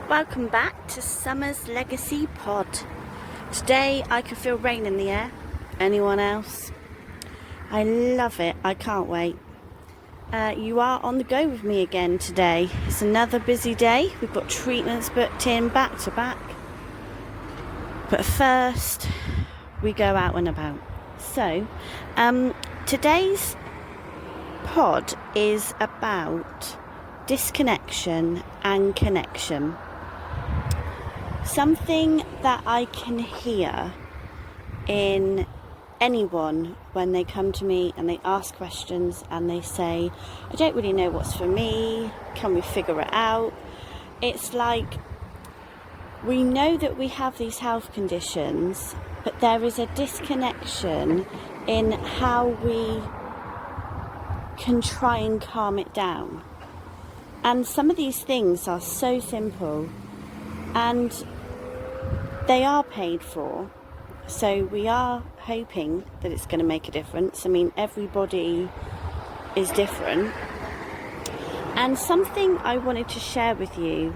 Welcome back to Summer's Legacy Pod. Today I can feel rain in the air. Anyone else? I love it. I can't wait. You are on the go with me again today. It's another busy day. We've got treatments booked in back to back. But first, we go out and about. So, today's pod is about disconnection and connection. Something that I can hear in anyone when they come to me and they ask questions and they say, I don't really know what's for me, can we figure it out? It's like, we know that we have these health conditions, but there is a disconnection in how we can try and calm it down. And some of these things are so simple and they are paid for, so we are hoping that it's going to make a difference. I mean, everybody is different. And something I wanted to share with you,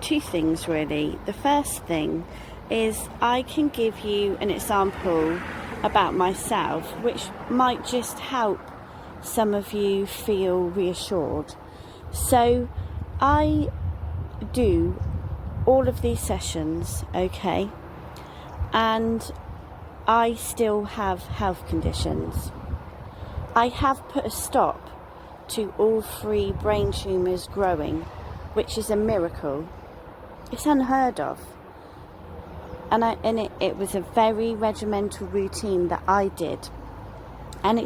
two things really. The first thing is I can give you an example about myself, which might just help some of you feel reassured. So I do all of these sessions, okay, and I still have health conditions. I have put a stop to all 3 brain tumours growing, which is a miracle. It's unheard of. And it was a very regimental routine that I did. And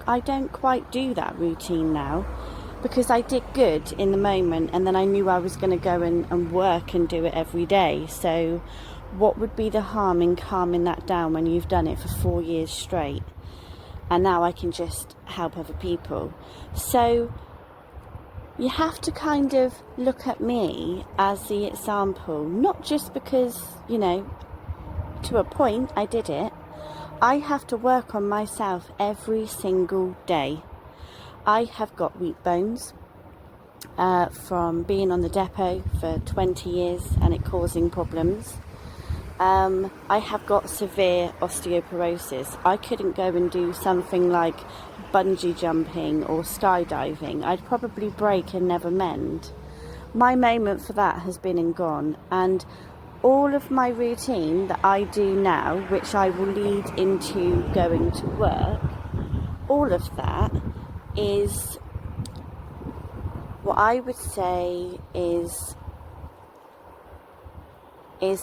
I don't quite do that routine now, because I did good in the moment and then I knew I was going to go and work and do it every day. So what would be the harm in calming that down when you've done it for 4 years straight? And now I can just help other people. So you have to kind of look at me as the example, not just because, to a point I did it. I have to work on myself every single day. I have got weak bones from being on the depot for 20 years and it causing problems. I have got severe osteoporosis. I couldn't go and do something like bungee jumping or skydiving. I'd probably break and never mend. My moment for that has been and gone, and all of my routine that I do now, which I will lead into going to work, all of that is what I would say is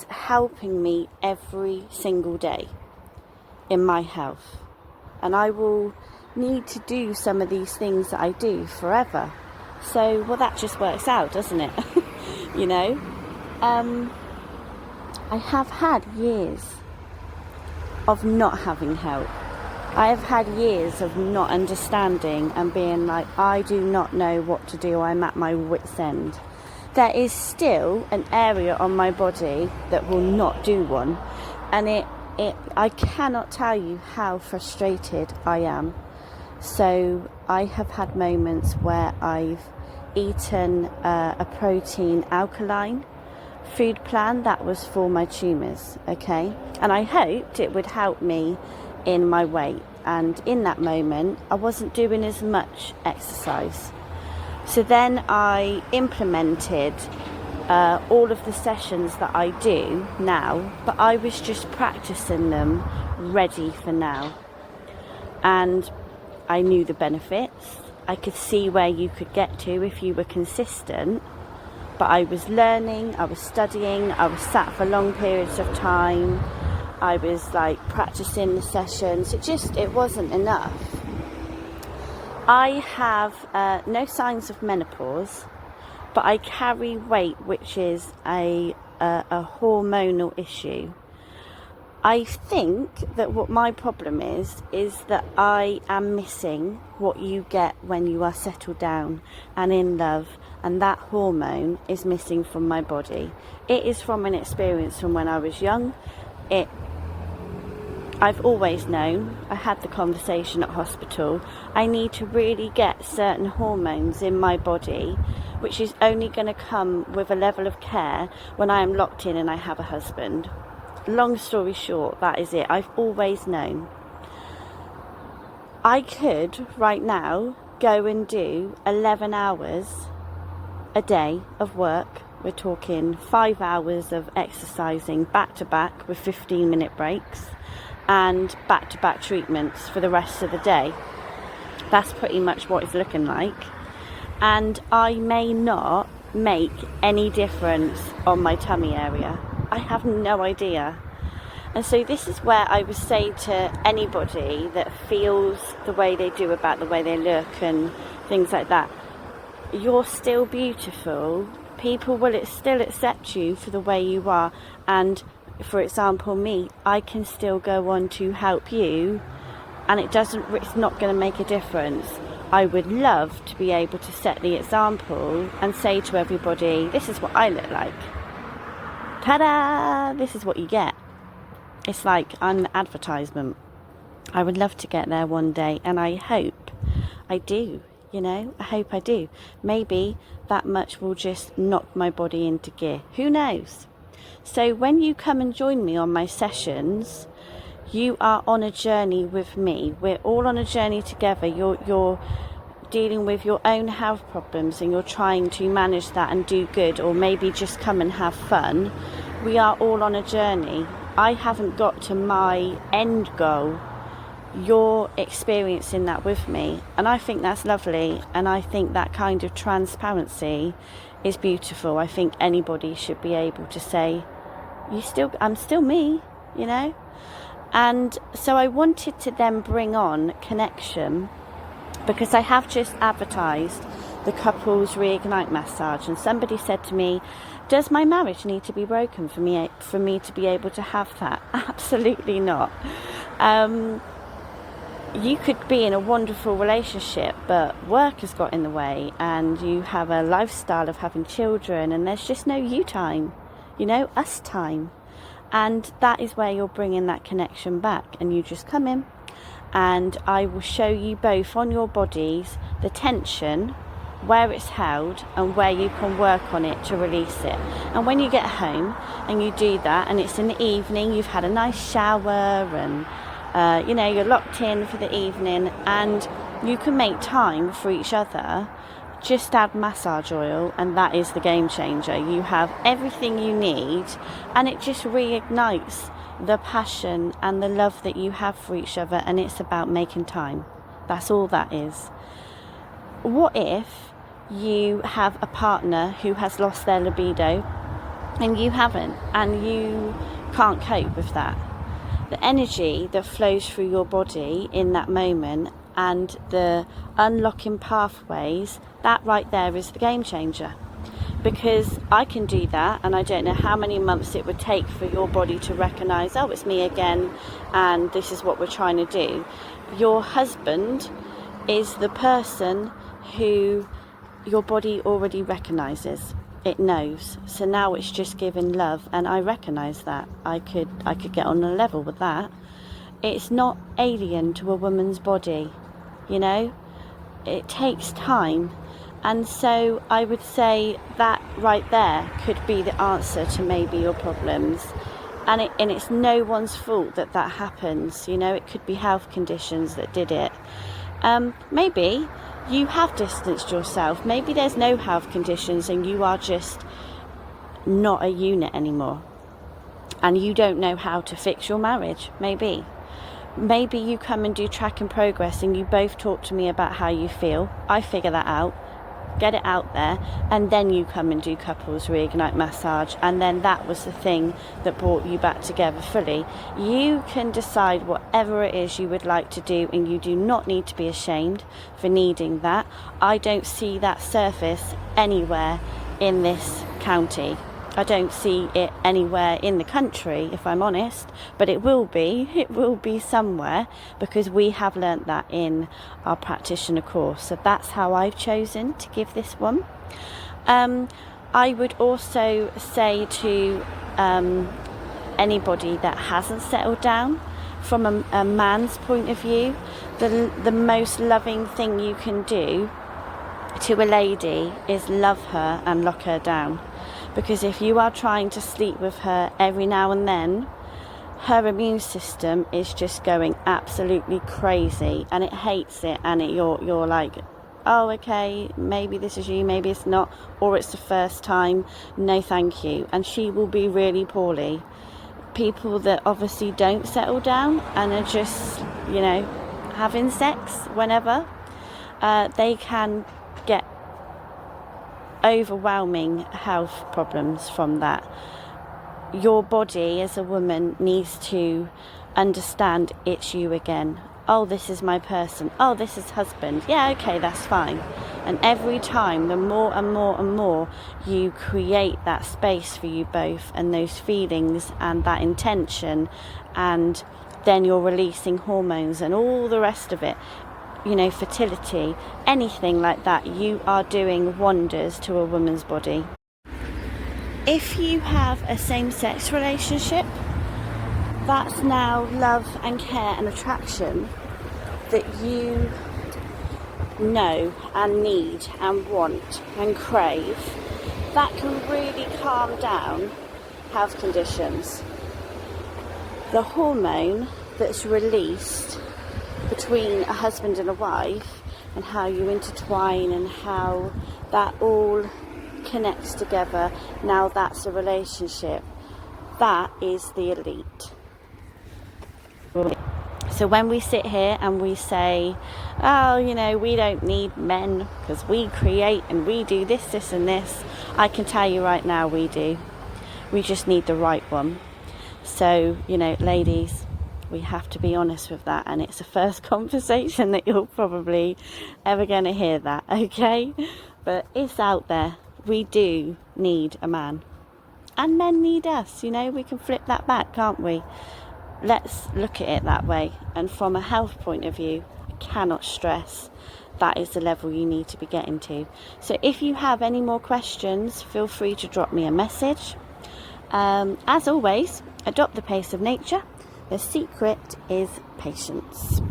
helping me every single day in my health. And I will need to do some of these things that I do forever. So, well, that just works out, doesn't it? I have had years of not having help. I have had years of not understanding and being like, I do not know what to do, I'm at my wit's end. There is still an area on my body that will not do one, and I cannot tell you how frustrated I am. So I have had moments where I've eaten a protein alkaline food plan that was for my tumours, okay? And I hoped it would help me in my weight, and in that moment I wasn't doing as much exercise. So then I implemented all of the sessions that I do now, but I was just practicing them ready for now. And I knew the benefits. I could see where you could get to if you were consistent. But I was learning, I was studying, I was sat for long periods of time. I was practicing the sessions. It wasn't enough. I have no signs of menopause, but I carry weight, which is a hormonal issue. I think that what my problem is that I am missing what you get when you are settled down and in love, and that hormone is missing from my body. It is from an experience from when I was young. I've always known, I had the conversation at hospital, I need to really get certain hormones in my body, which is only going to come with a level of care when I am locked in and I have a husband. Long story short, that is it. I've always known. I could, right now, go and do 11 hours a day of work. We're talking 5 hours of exercising back to back with 15-minute breaks and back-to-back treatments for the rest of the day. That's pretty much what it's looking like. And I may not make any difference on my tummy area. I have no idea. And so this is where I would say to anybody that feels the way they do about the way they look and things like that, you're still beautiful. People will still accept you for the way you are. And for example, me, I can still go on to help you, and it's not going to make a difference. I would love to be able to set the example and say to everybody, this is what I look like. Ta-da! This is what you get. It's like I'm the advertisement. I would love to get there one day, and I hope I do, I hope I do. Maybe that much will just knock my body into gear. Who knows? So when you come and join me on my sessions, you are on a journey with me. We're all on a journey together. You're dealing with your own health problems and you're trying to manage that and do good, or maybe just come and have fun. We are all on a journey. I haven't got to my end goal. You're experiencing that with me, and I think that's lovely, and I think that kind of transparency is beautiful. I think anybody should be able to say, I'm still me, And so I wanted to then bring on connection, because I have just advertised the couples Reignite massage, and somebody said to me, does my marriage need to be broken for me to be able to have that? Absolutely not. You could be in a wonderful relationship, but work has got in the way, and you have a lifestyle of having children, and there's just no you time, us time. And that is where you're bringing that connection back, and you just come in and I will show you both on your bodies the tension, where it's held, and where you can work on it to release it. And when you get home and you do that, and it's in the evening, you've had a nice shower, and you're locked in for the evening, and you can make time for each other. Just add massage oil, and that is the game changer. You have everything you need, and it just reignites the passion and the love that you have for each other, and it's about making time. That's all that is. What if you have a partner who has lost their libido and you haven't, and you can't cope with that? The energy that flows through your body in that moment and the unlocking pathways, that right there is the game changer. Because I can do that, and I don't know how many months it would take for your body to recognise, oh, it's me again, and this is what we're trying to do. Your husband is the person who your body already recognises. It knows. So now it's just giving love, and I recognise that. I could get on a level with that. It's not alien to a woman's body, It takes time. And so I would say that right there could be the answer to maybe your problems. And it's no one's fault that happens, It could be health conditions that did it. Maybe you have distanced yourself. Maybe there's no health conditions and you are just not a unit anymore. And you don't know how to fix your marriage, maybe. Maybe you come and do track and progress and you both talk to me about how you feel. I figure that out. Get it out there, and then you come and do couples Reignite massage, and then that was the thing that brought you back together fully. You can decide whatever it is you would like to do, and you do not need to be ashamed for needing that. I don't see that surface anywhere in this county. I don't see it anywhere in the country, if I'm honest, but it will be somewhere, because we have learnt that in our practitioner course. So that's how I've chosen to give this one. I would also say to anybody that hasn't settled down from a man's point of view, the most loving thing you can do to a lady is love her and lock her down. Because if you are trying to sleep with her every now and then, her immune system is just going absolutely crazy, and it hates it, and you're like, oh, okay, maybe this is you, maybe it's not, or it's the first time, no thank you, and she will be really poorly. People that obviously don't settle down and are just, having sex whenever, they can get overwhelming health problems from that. Your body as a woman needs to understand it's you again. Oh, this is my person. Oh, this is husband. Yeah, okay, that's fine. And every time, the more and more and more you create that space for you both, and those feelings and that intention, and then you're releasing hormones and all the rest of it, fertility, anything like that, you are doing wonders to a woman's body. If you have a same-sex relationship, that's now love and care and attraction that you know and need and want and crave. That can really calm down health conditions. The hormone that's released between a husband and a wife, and how you intertwine and how that all connects together, now that's a relationship. That is the elite. So when we sit here and we say, oh, we don't need men because we create and we do this and this, I can tell you right now we do. We just need the right one. So, ladies, we have to be honest with that, and it's the first conversation that you're probably ever going to hear that, okay? But it's out there. We do need a man. And men need us, we can flip that back, can't we? Let's look at it that way. And from a health point of view, I cannot stress that is the level you need to be getting to. So if you have any more questions, feel free to drop me a message. As always, adopt the pace of nature. The secret is patience.